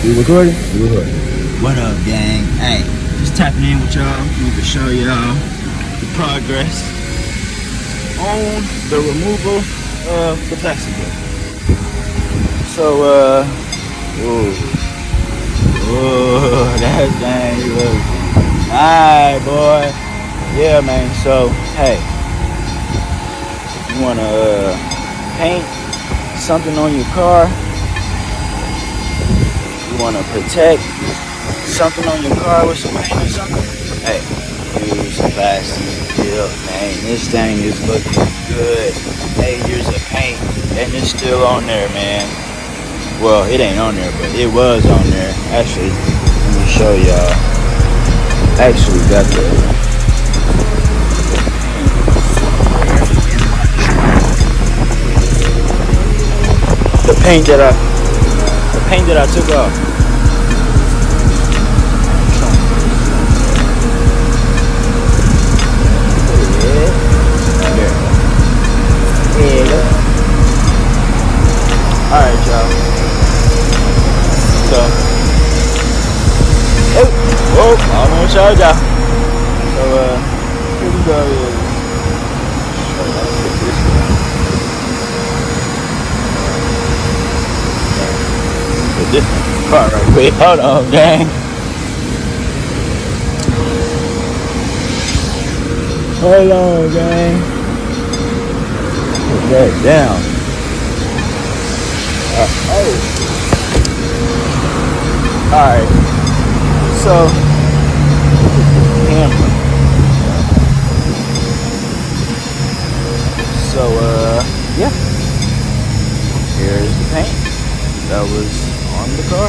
You recording? You recording. What up, gang? Hey, just tapping in with y'all. Need to show y'all the progress on the removal of the plastic dip. So, that dang look. Alright, boy. Yeah, man. So, hey, you wanna paint something on your car? You wanna protect something on your car with some paint or something? Hey, use plastic dip, man. This thing is looking good. 8 years of paint and it's still on there, man. Well, it ain't on there, but it was on there. Actually, let me show y'all. Actually got the paint that I took off. Alright, y'all. So, almost showed y'all. So, here we go. This car right quick. Hold on, gang. Hold on, gang. Put that down. Alright. So, camera. So, yeah. Here's the paint that was on the car.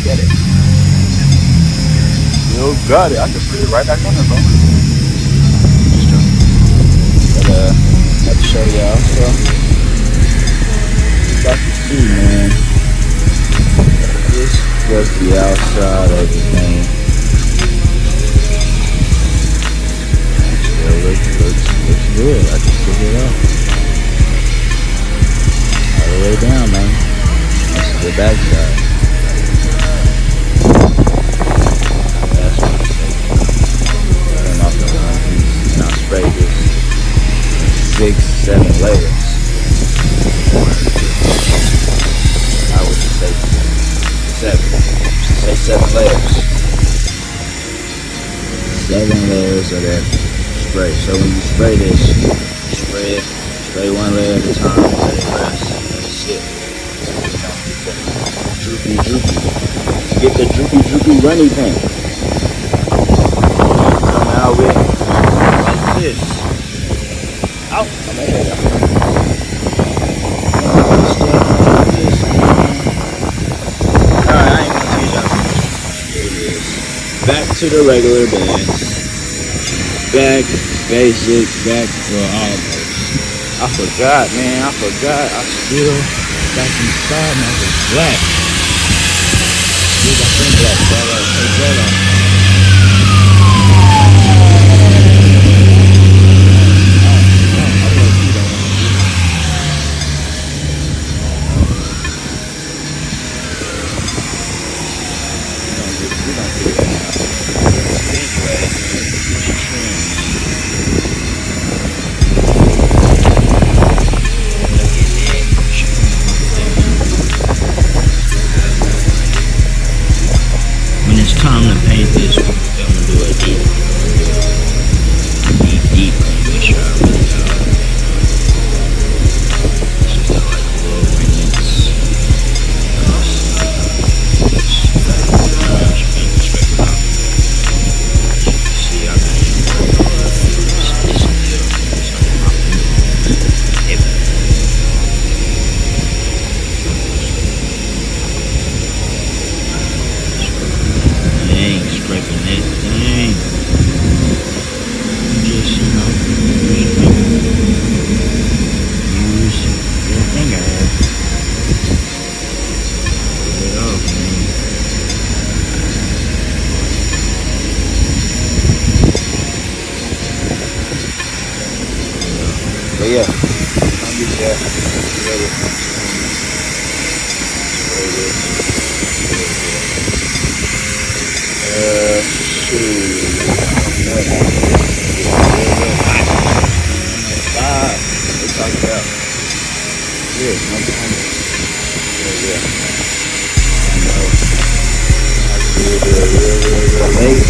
Get it. You got it. I can put it right back on there, bro. But I have to show y'all. So got to see, man. This was the outside of the thing. Still looks good. I just took it off. All the way down, man. That's the back side. That's what I'm saying. Turn off the one piece and I'll spray this 6-7 layers. I would say 7 layers. 7 layers of that spray. So when you spray this, spray one layer at a time, let it rest, let it sit. Droopy. Get the droopy runny paint. Come out with like this. Out. I'm right here, y'all. Alright, I ain't gonna teach y'all. Here it is. Back to the regular bands. Back, basic, back, well, almost. I forgot, man. I still got some side markers black. Still got some black, so I gotta take that off. Time to paint this, we're gonna do a deep make sure I really got all the paint on. It's just like a little rinse. Scrape it off. See, I got it's still on my finger. Scraping this thing. Just, use your finger. Get it off, man. But yeah, I'll be there. Spray this. good. No problem. Yeah. I know. I have to do it real late.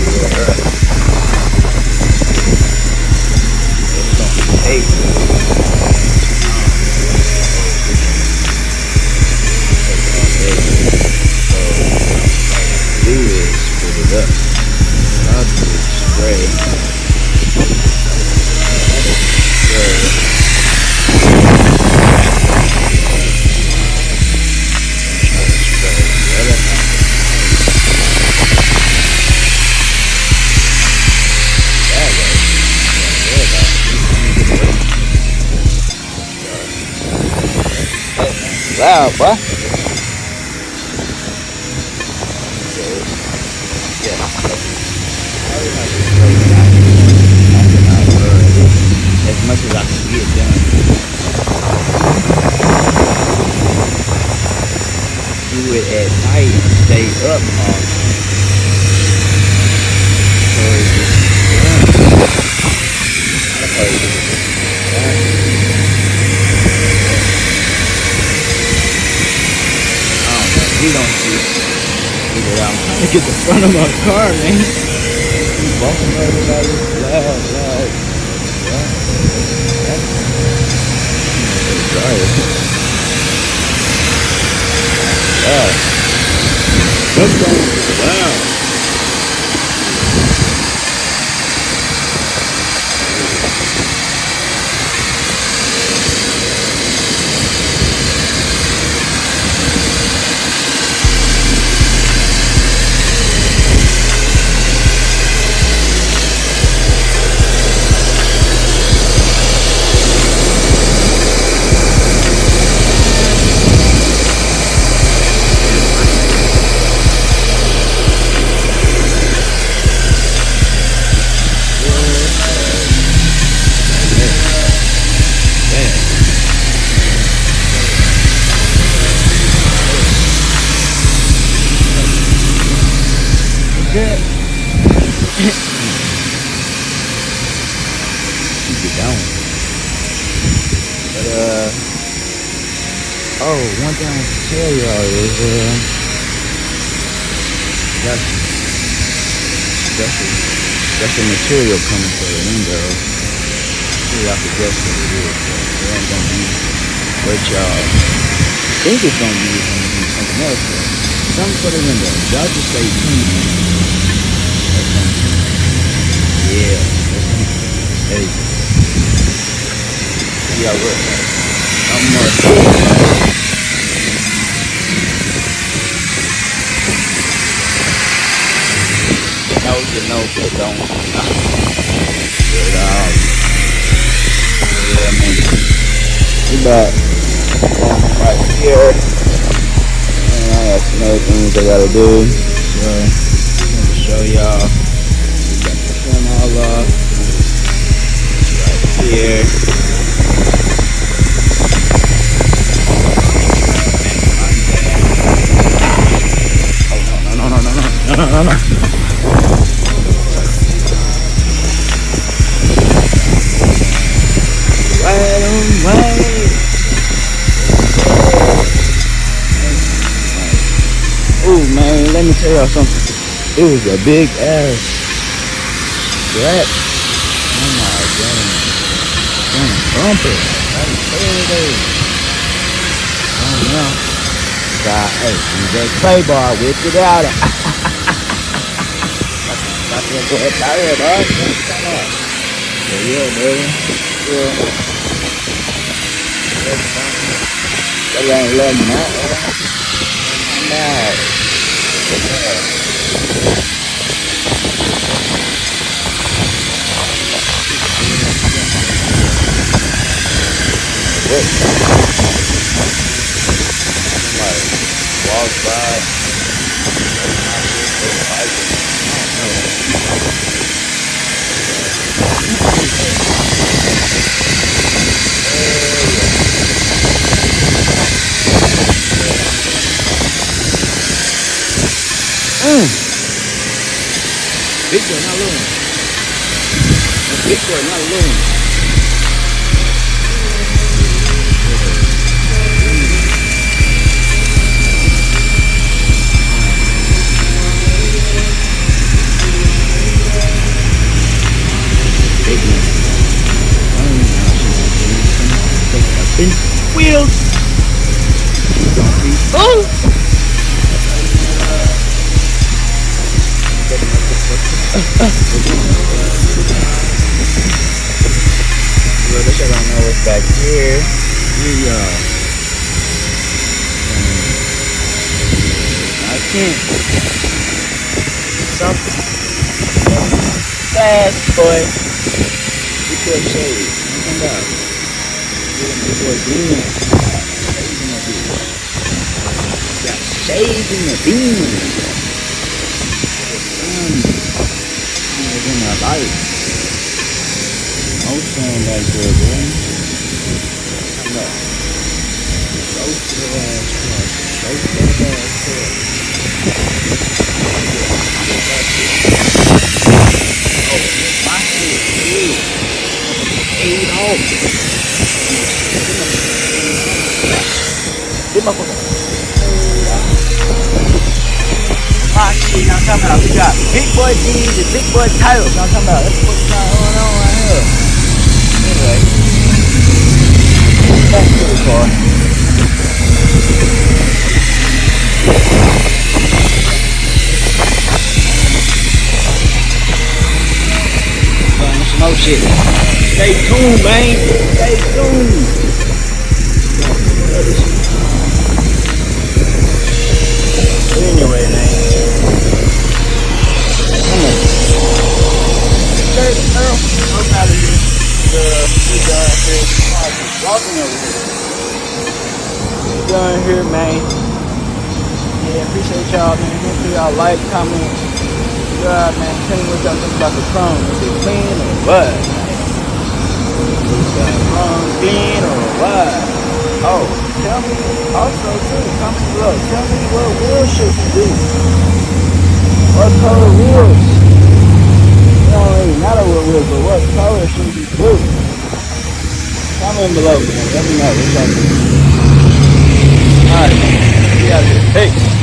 Real early. It's gonna take all day. So what I'm do is split it up. I'll do is spray. Loud, boy. Yeah. As much as I can get done. Do it at night and stay up all night. He don't see it. I'm trying to get the front of my car, man. He's walking everybody loud. Wow. Good. Keep it down. But oh, one thing I want to tell y'all is got special material coming for the window. Y'all can guess what it is. It ain't gonna be what y'all think it's gonna be. It's gonna be something else. Something for the window. Y'all just stay tuned. Yeah. Hey. Yeah, look. I'm no, but don't. Get it out. Yeah, man. We back. Right here. And I got some other things I gotta do. So, I'm gonna show y'all. We got the trim all off. Right here. Oh, no. Right on way. Oh man, let me tell y'all something. It was a big ass scratch. Oh my god. Bumper. Oh no. God, hey, that clay bar whipped it out. Got to go up out here, dog. Yeah, baby. Yeah. That ain't letting me out. Nice. Somebody walks by. Big boy, not little. Big boy, not little. Oh! Well, this I don't know what's back here. Yeah. I can't. Something fast, boy. Get your shade. Come out. Get your bean. Got shades in the bean. The sun is in the light. No sun back there, boy. Come up. Roast your ass truck. Roast your ass truck. Oh, my shit. Paid off. Get my phone. My shit, I'm talking about. We got big boy D's and big boy titles. I'm talking about. That's what's going on right here. Anyway, back to the car. Learning some more shit. Stay tuned, man. Stay tuned. Anyway, man. I'm out of here. We done here. Walking over here. We done here, man. Yeah, appreciate y'all, man. Make sure y'all like, comment, subscribe, man. Tell me what y'all think about the chrome. Is it clean or what? Is the chrome clean or what? Oh, tell me also too. Comment below. Tell me what wheels should we do. What color wheels? It don't really matter what wheels, but what color should we do? Comment below, man. Let me know what y'all think. Alright, man. We out here. Peace.